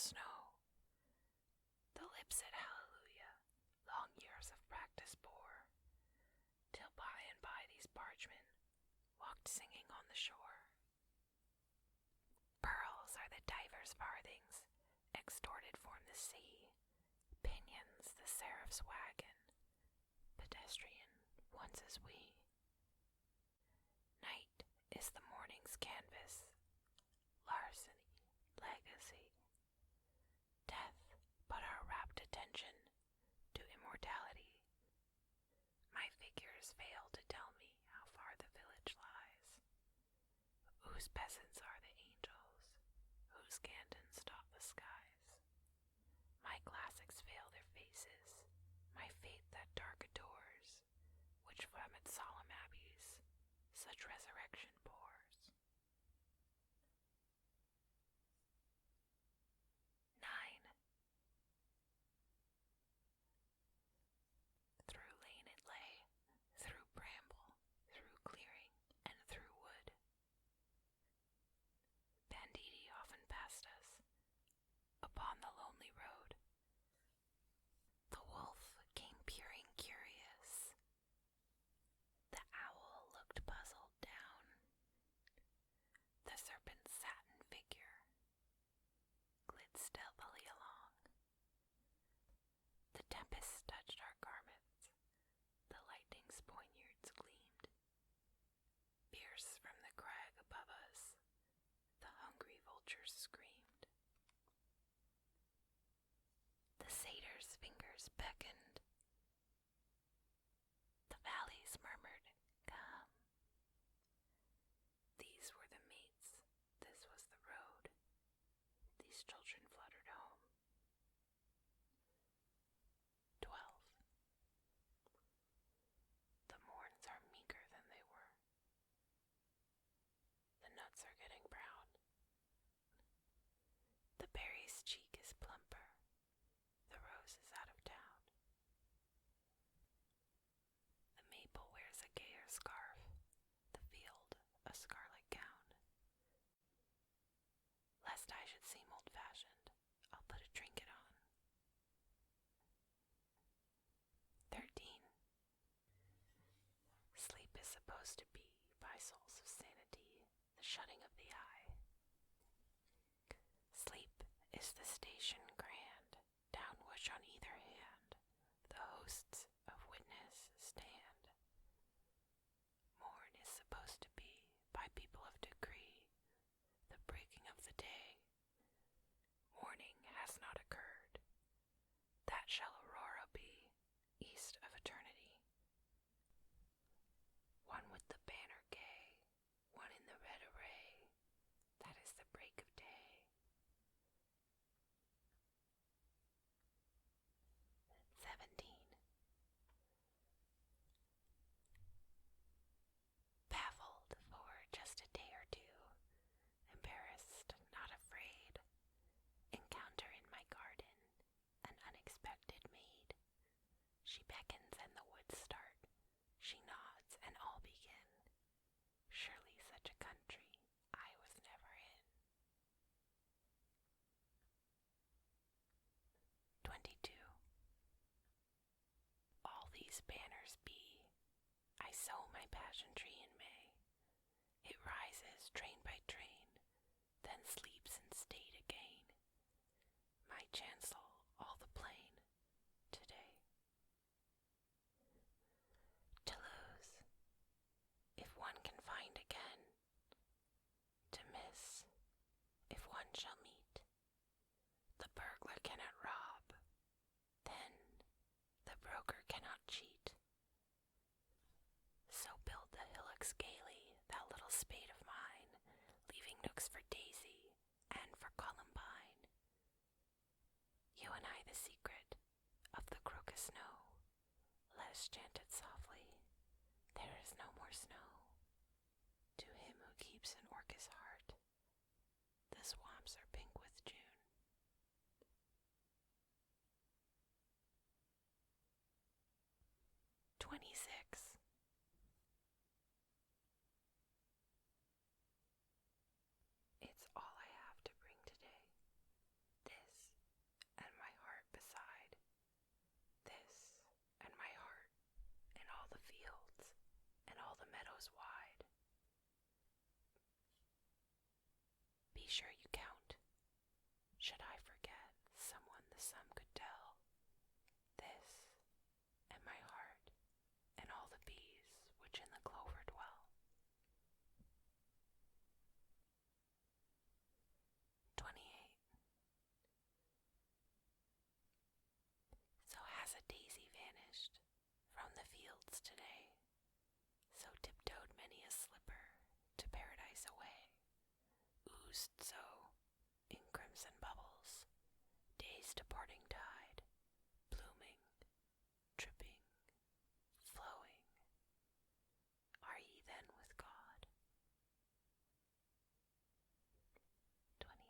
snow. The lips said hallelujah, long years of practice bore, till by and by these bargemen walked singing on the shore. Pearls are the divers' farthings, extorted from the sea, pinions the seraph's wagon, pedestrian once as we. Night is the morning's canvas, larceny, legacy. Death but our rapt attention to immortality. My figures fail to tell me how far the village lies, whose peasants are the angels, whose cantons dot the skies. My classics veil their faces, my faith that dark adores, which from its solemn abbeys such resurrection pours. 9. Through lane it lay, through bramble, through clearing, and through wood. Banditti often passed us, upon the lonely road. The wolf came peering curious. The owl looked puzzled down. The serpent's satin figure glid stealthily along. The tempest touched our garments. The lightning's poignards gleamed. Fierce from the crag above us, the hungry vultures screamed. The satyr's fingers beckoned. The valleys murmured, "Come." These were the mates, this was the road. These children fluttered home. 12. The morns are meeker than they were. The nuts are getting brown. The berry's cheek is plumper. The rose is out of town. The maple wears a gayer scarf. The field a scarlet gown. Lest I should seem old-fashioned, I'll put a trinket on. 13. Sleep is supposed to be, by souls of sanity, the shutting of the eye. Sleep is the station grand, down which on either hand the hosts of witness stand. Morn is supposed to be, by people of decree, the breaking of the day. Morning has not occurred. That shall aurora be, east of eternity. One with the banner gay, one in the red array, that is the break of day. 17. Baffled for just a day or two, embarrassed, not afraid, encounter in my garden an unexpected maid. She beckons and the woods start, she nods and all begin. Surely such a country I was never in. 22. All these banners be, I sow my passion tree in May. It rises train by train, then sleeps in state again. My chancel all the plain today. To lose, if one can find again. To miss, if one shall meet. The burglar cannot rob, then the broker cannot cheat. So build the hillocks gaily, thou little spade of mine, leaving nooks for daisy and for columbine. You and I the secret of the crocus know. Let us chant it softly. There is no more snow. To him who keeps an orchis heart, the swamps are pink with June. 26. It's all I have to bring today. This bells today, so tiptoed many a slipper to paradise away, oozed so, in crimson bubbles, day's departing tide, blooming, dripping, flowing. Are ye then with God? 29.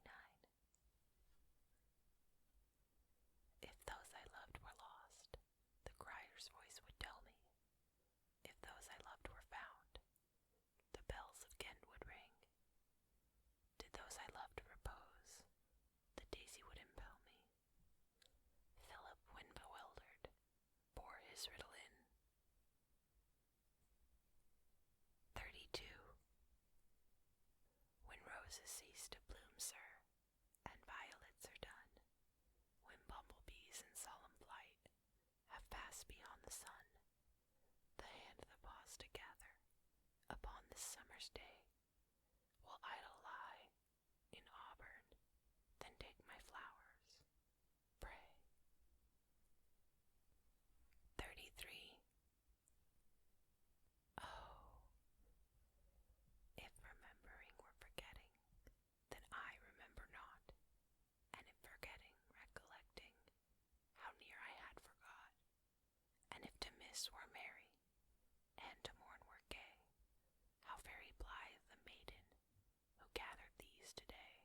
If those I loved were lost, the crier's voice would tell me. If those I loved were found, the bells of Ghent would ring. Did those I loved repose, the daisy would impel me. Philip, when bewildered, bore his riddle in. 32. When roses cease to bloom, sir, and violets are done, when bumblebees in solemn flight have passed beyond the sun, the hand that paused to gather upon this summer's day will idle lie in auburn, then take my flowers, pray. 33. Oh, if remembering were forgetting, then I remember not, and if forgetting, recollecting, how near I had forgot, and if to miss were merry, and to mourn were gay, how very blithe the maiden who gathered these today.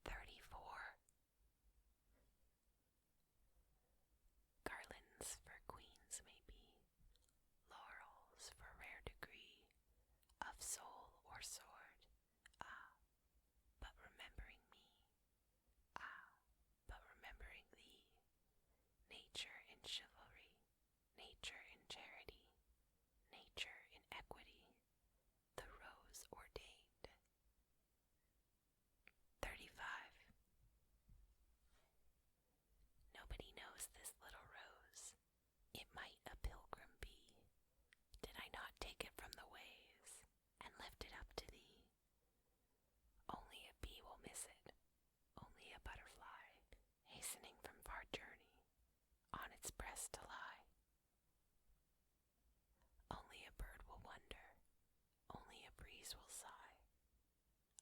34. Garlands for queens may be, laurels for rare degree of soul or sword, ah, but remembering me, ah, but remembering thee, nature in chivalry, nature in charity, nature in equity, the rose ordained. 35. Nobody knows this little rose, it might a pilgrim be, did I not take it from the ways, and lift it up to thee? Only a bee will miss it, only a butterfly, hastening from far journey, on its breast to lie. Only a bird will wonder, only a breeze will sigh.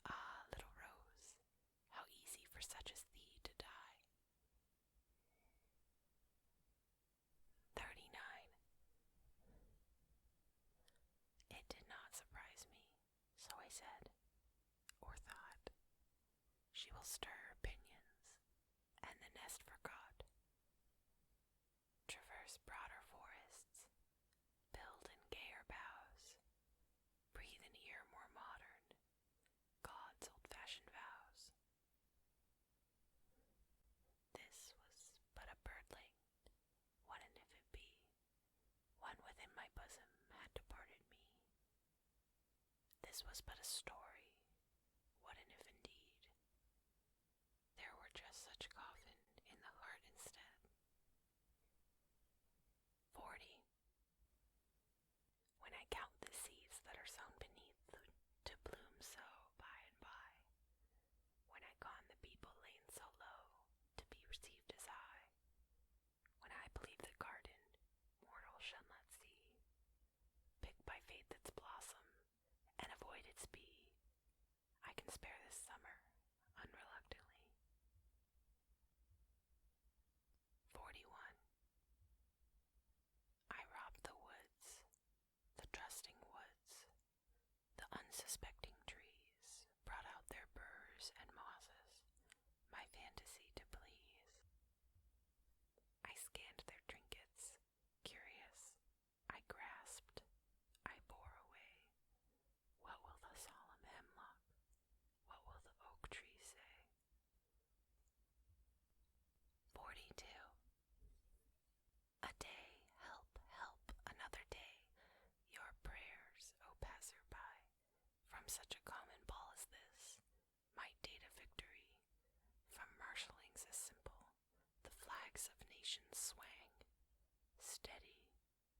Ah, little rose, how easy for such as thee to die. 39. It did not surprise me, so I said, or thought, she will stir her pinions, and the nest forgot. Traverse broader forests, build in gayer boughs, breathe an ear more modern, God's old-fashioned vows. This was but a birdling, what and if it be, one within my bosom had departed me. This was but a story, what and if indeed there were just such coffin in the heart instead. 40. When I count the seeds that are sown beneath to bloom so by and by, when I con the people lain so low to be received as I, when I believe the garden mortal shall not see, pick by faith its blossom and avoid its bee, I can spare this summer unreluctantly. 41. I robbed the woods, the trusting woods, the unsuspecting trees, brought out their burrs and mosses, my fantasy to please. I scanned their trinkets, curious, I grasped, I bore away. What will the solemn hemlock, what will the oak tree say? 42. A day, help, help, another day, your prayers, O passer-by, from such a common ball as this, might date a victory. From marshallings as simple, the flags of nations swang. Steady,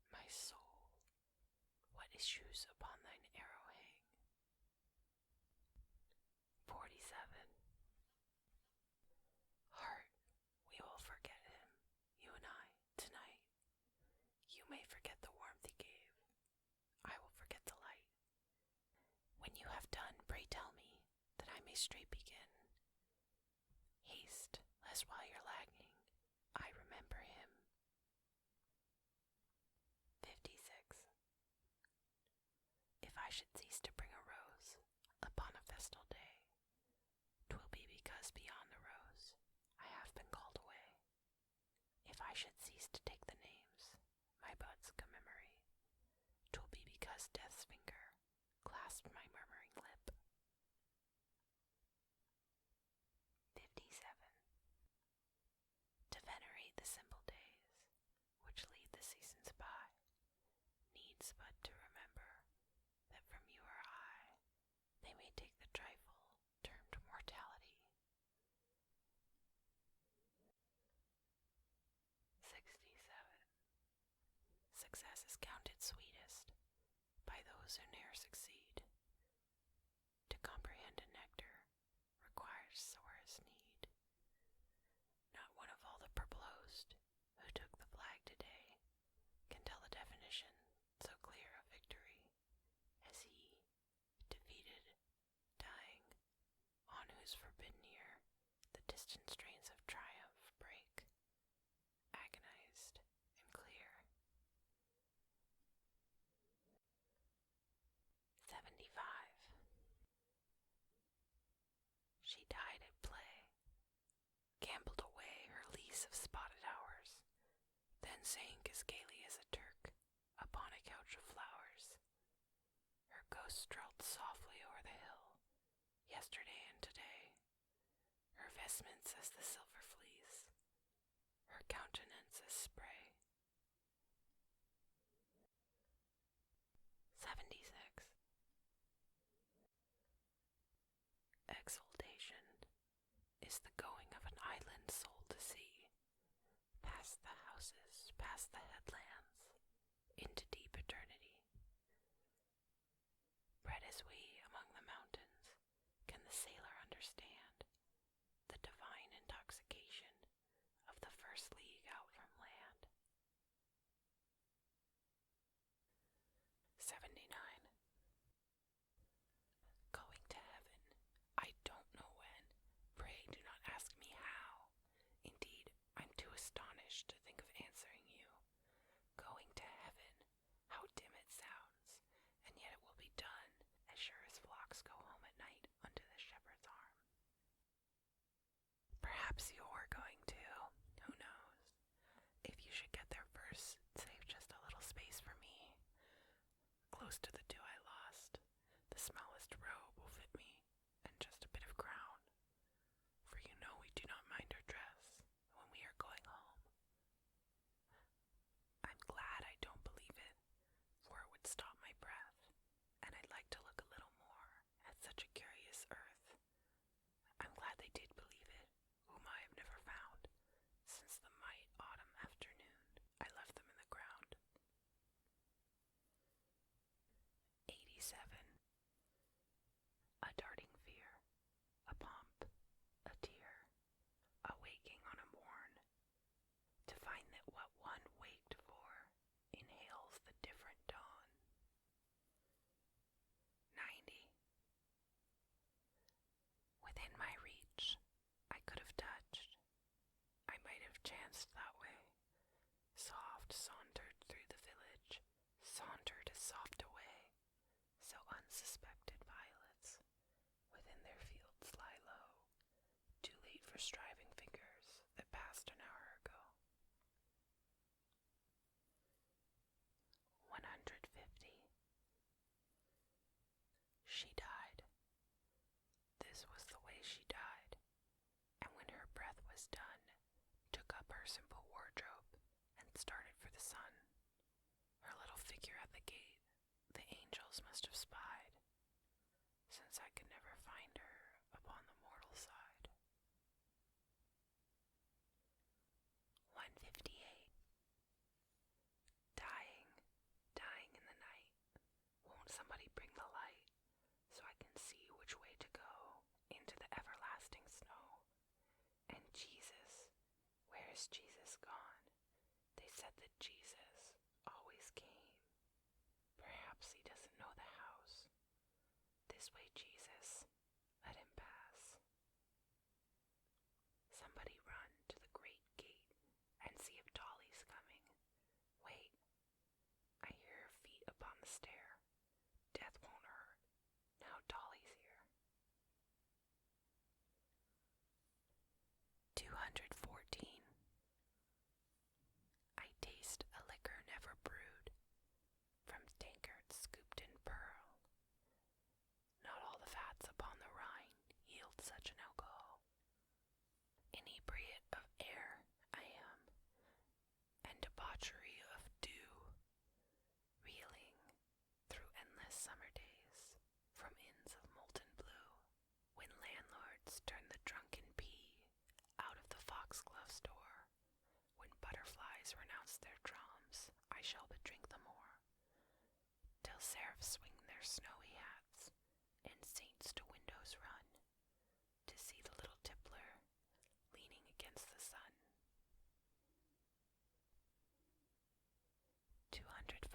my soul, what issues upon thine arrow hang? 47. Heart, we will forget him, you and When you have done, pray tell me, that I may straight begin. Haste, lest while you're lagging, I remember him. 56. If I should cease to bring a rose upon a festal day, 'twill be because beyond the rose I have been called away. If I should cease to take the names my buds commemorate, 'twill be because death's finger clasped my murmuring lip. 57. To venerate the simple days which lead the seasons by, needs but to remember that from you or I they may take the trifle termed mortality. 67. Success is counted sweetest by those who ne'er succeed. To comprehend a nectar requires sorest need. Not one of all the purple host who took the flag today can tell the definition so clear of victory as he, defeated, dying, on whose forbidden ear the distant strains of triumph break, agonized and clear. 75. She died at play, gambled away her lease of spotted hours, then sank as gaily as a Turk upon a couch of flowers. Her ghost strolled softly o'er the hill, yesterday and today, her vestments as the silver fleece, her countenance as spray. 76. Exaltation is the going of an island soul to sea, past the houses, past the headlands, into deep eternity. Bred as we among the mountains, can the sailor understand the divine intoxication of the first league out from land? 79. Going to heaven, I don't know when, pray do not ask me how. Indeed, I'm too astonished to think of answering you. Going to heaven, how dim it sounds, and yet it will be done, as sure as flocks go home at night unto the shepherd's arm. Perhaps you're going to, who knows? If you should get there first, save just a little space for me. Close to the dew I lost, the smallest robe will fit me, and just a bit of crown. For you know we do not mind our dress when we are going home. I'm glad I don't believe it, for it would stop my breath, and I'd like to look a little more at such a curious earth. I'm glad they did believe it, whom I have never found, since the might autumn afternoon I left them in the ground. 87. A darting fear, a pomp, a tear, a waking on a morn, to find that what one waked for inhales the different dawn. 90. Within my reach, I could have touched, I might have chanced that way, soft sauntered through the village, sauntered as soft away, so unsuspected violets within their fields lie low, too late for striving fingers that passed an hour ago. 150. She died. This was the way she died, and when her breath was done, took up her simple wardrobe and started for the sun. Her little figure at the gate the angels must have spied, since I could never find her upon the mortal side. seraphs swing their snowy hats, and saints to windows run, to see the little tippler leaning against the sun. 249.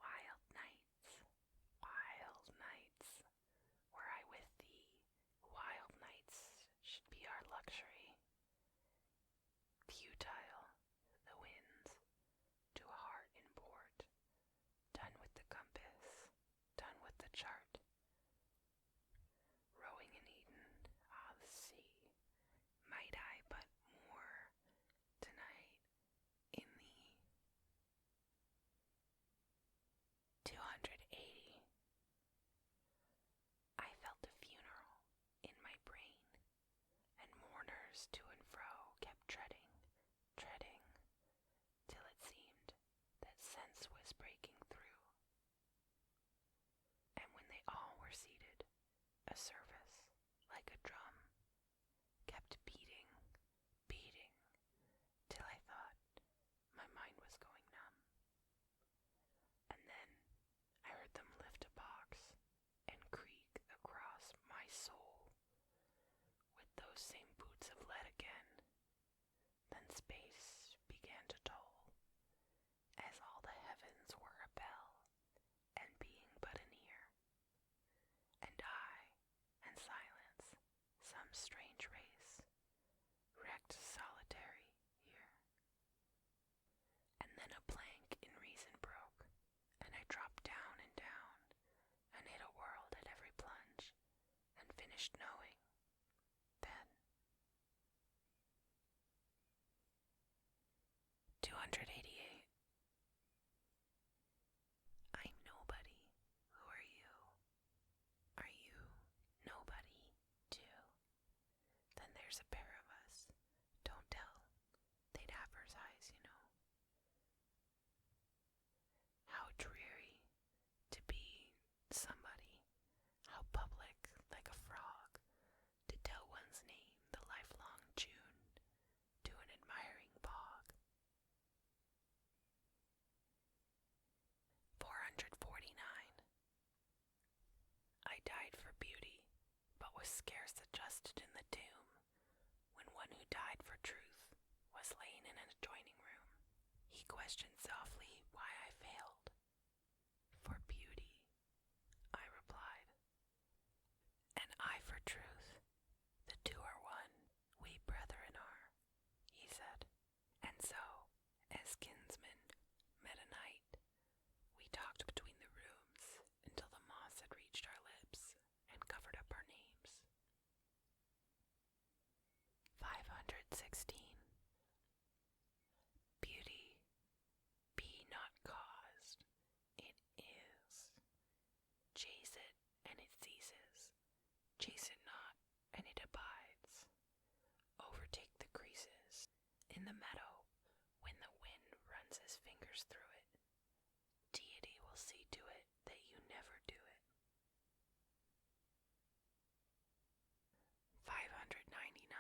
Wild nights, were I with thee, wild nights should be our luxury. Futile, the winds, to a heart in port, done with the compass, done with the chart. Rowing in Eden, the sea, might I but moor tonight in thee. 280. I felt a funeral in my brain, and mourners to and fro kept treading, till it seemed that sense was breaking through. And when they all were seated, a service, like a drum, kept beating, till I thought my mind was going numb. And then I heard them lift a box and creak across my soul with those same boots of lead again. Then space began to toll, as all the heavens were a bell, and being but an ear, and I, and silence, some strange race, wrecked solitary here. And then a plank in reason broke, and I dropped down, and hit a world at every plunge, and finished knowing, then. 288. I'm nobody. Who are you? Are you nobody, too? Then there's a pair of us. Don't tell. They'd advertise, you know. How dreary to be somebody. How public, like a frog, to tell one's name the lifelong June to an admiring bog. 449. I died for beauty, but was scarce adjusted in the tomb, when one who died for truth was lain in an adjoining room. He questioned softly why I failed. For beauty, I replied, and I for truth. The two are one, we brethren are, he said. And so, as kinsmen met a night, we talked between the rooms until the moss had reached our lips and covered up our names. 516. Beauty, be not caused, it is. Chase it, and it ceases. Chase it not, and it abides. Overtake the creases in the meadow when the wind runs his fingers through it. Deity will see to it that you never do it. 599.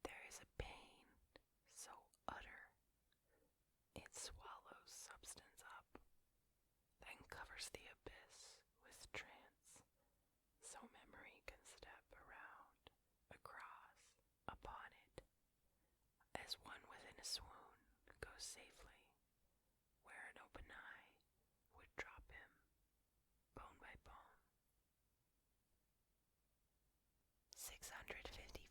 There is a pain so utter, it swallows substance up, then covers the abyss with trance, so memory can step around, across, upon it, as one within a swoon goes safely, where an open eye would drop him, bone by bone. 654.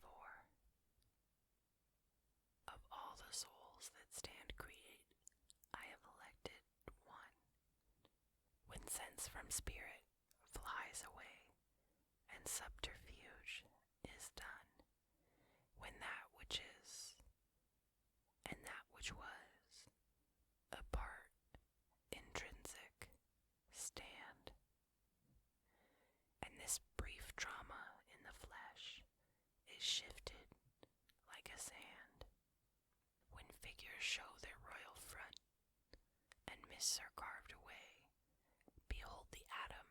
Of all the souls that stand create, I have elected one. When sense from spirit flies away, and subterfuge is done, when that which is, and that which was, apart, intrinsic, stand. And this brief drama in the flesh is shifted like a sand, when figures show their royal front, and mists are carved away. Behold the atom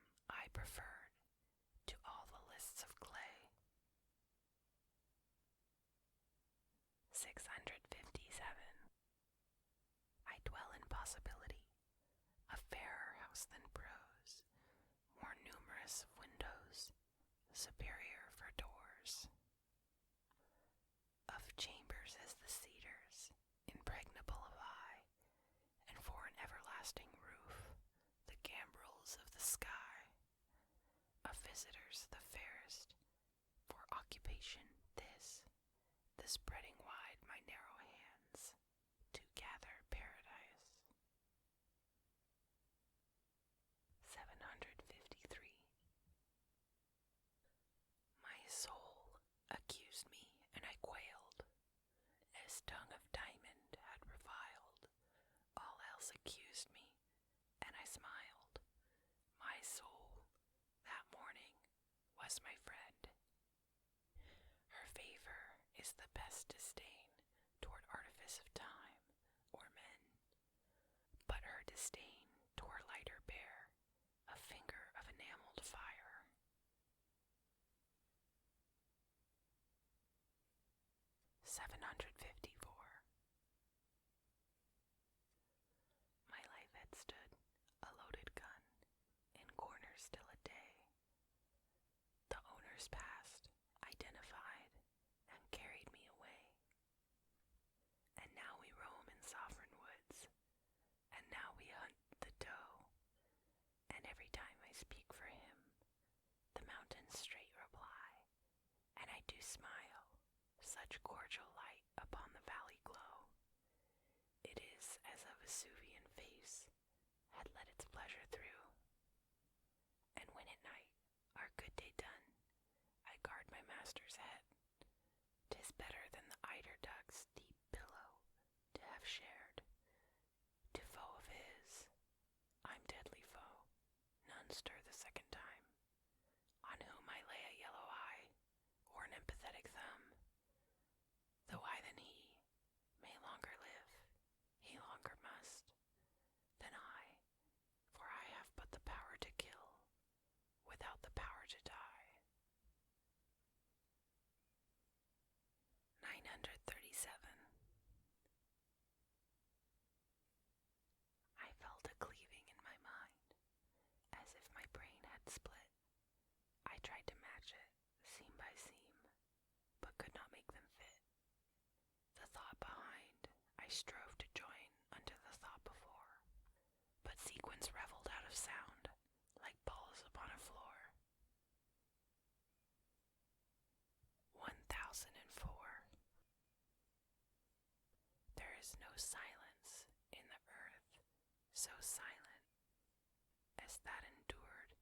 possibility, a fairer house than prose, more numerous of windows, superior for doors, of chambers as the cedars, impregnable of eye, and for an everlasting roof, the gambrels of the sky, of visitors the fairest, for occupation the spreading wide my narrow hands, to gather paradise. 753. My soul accused me, and I quailed, as tongue of diamond had reviled. All else accused me, and I smiled. My soul, that morning, was my friend. Her favor is the best disdain toward artifice of time or men, but her disdain toward lighter bear, a finger of enameled fire. 754. My life had stood, a loaded gun, in corners still a day. The owners passed, identified, and carried me away. And now we roam in sovereign woods, and now we hunt the doe, and every time I speak for him, the mountains straight reply, and I do smile, such cordial light upon the valley glow. It is as a Vesuvian face had let its pleasure through. And when at night, our good day done, I guard my master's head, 'tis better than the eider duck's deep pillow to have shared. To foe of his, I'm deadly foe, none stir the second time, on whom I lay a yellow eye, or an empathetic thumb. Though I than he may longer live, he longer must than I, for I have but the power to kill, without the power to die. 937. I felt a cleaving in my mind, as if my brain had split. I tried to match it, seam by seam, but could not make them fit. The thought behind I strove to join unto the thought before, but sequence reveled out of sound, like balls upon a floor. 1004. There is no silence in the earth so silent as that endured,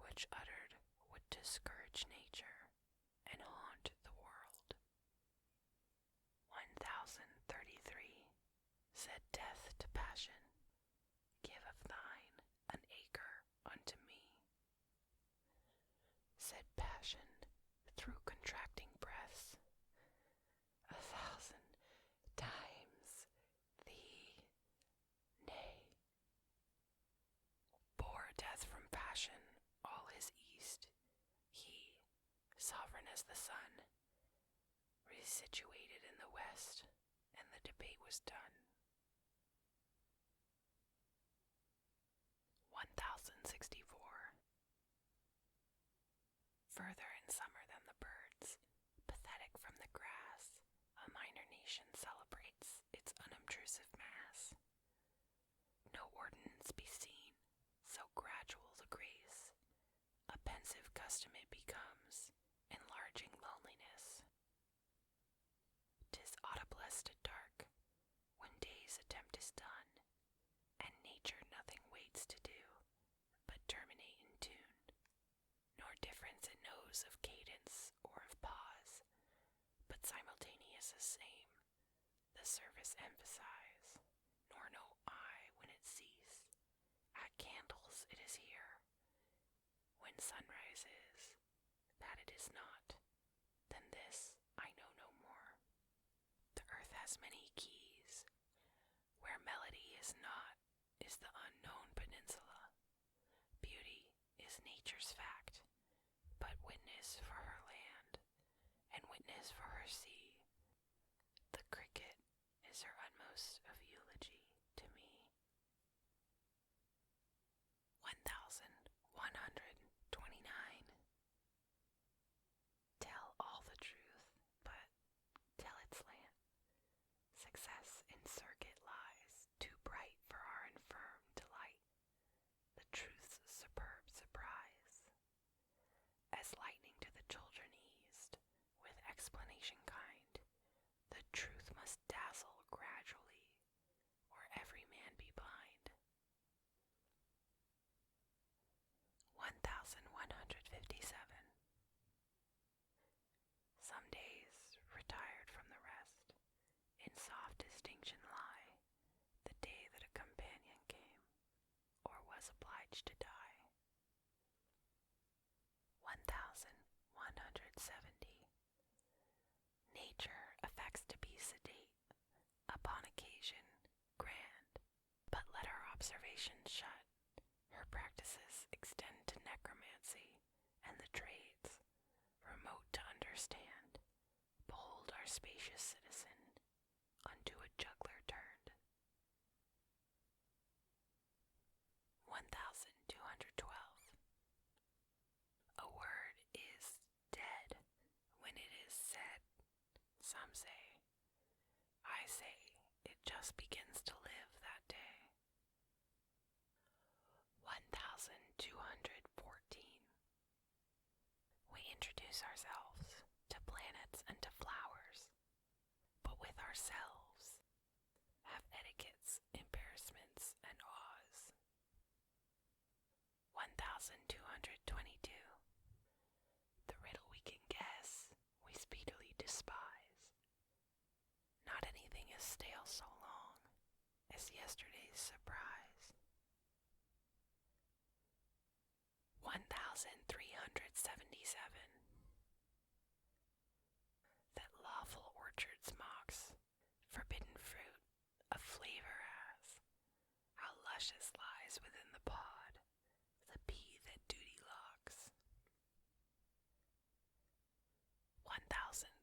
which uttered would discourage nature and haunt the world. 1033. Said death to passion, give of thine an acre unto me. Said passion through contracting breaths, 1,000 times thee, nay. Bore death from passion all his east, he, sovereign as the sun, resituated in the west, and the debate was done. 1064. Further in summer than the birds, pathetic from the grass, a minor nation celebrates its unobtrusive mass. No ordinance be seen, so gradual the grace, a pensive custom it becomes, enlarging loneliness. 'Tis audiblest at dark, when day's attempt is done, and nature nothing waits to do, but terminate in tune, nor difference it knows of cadence or of pause, but simultaneous as same, the service emphasize, nor know I when it cease. At candles it is here, when sunrise is, that it is not, than this I know no more. The earth has many keys, where melody is not, is the unknown peninsula. Beauty is nature's fact, but witness for her land, and witness for her sea. The cricket is her utmost of eulogy to me. spacious citizen unto a juggler turned. 1212. A word is dead when it is said. Some say, I say, it just begins to live that day. 1214. We introduce ourselves to planets and to flowers, but with ourselves have etiquettes, embarrassments, and awes. 1222. The riddle we can guess, we speedily despise. Not anything is stale so long as yesterday's surprise. 1377. That lawful orchards mocks, forbidden fruit a flavor has. How luscious lies within the pod the pea that duty locks. 1378.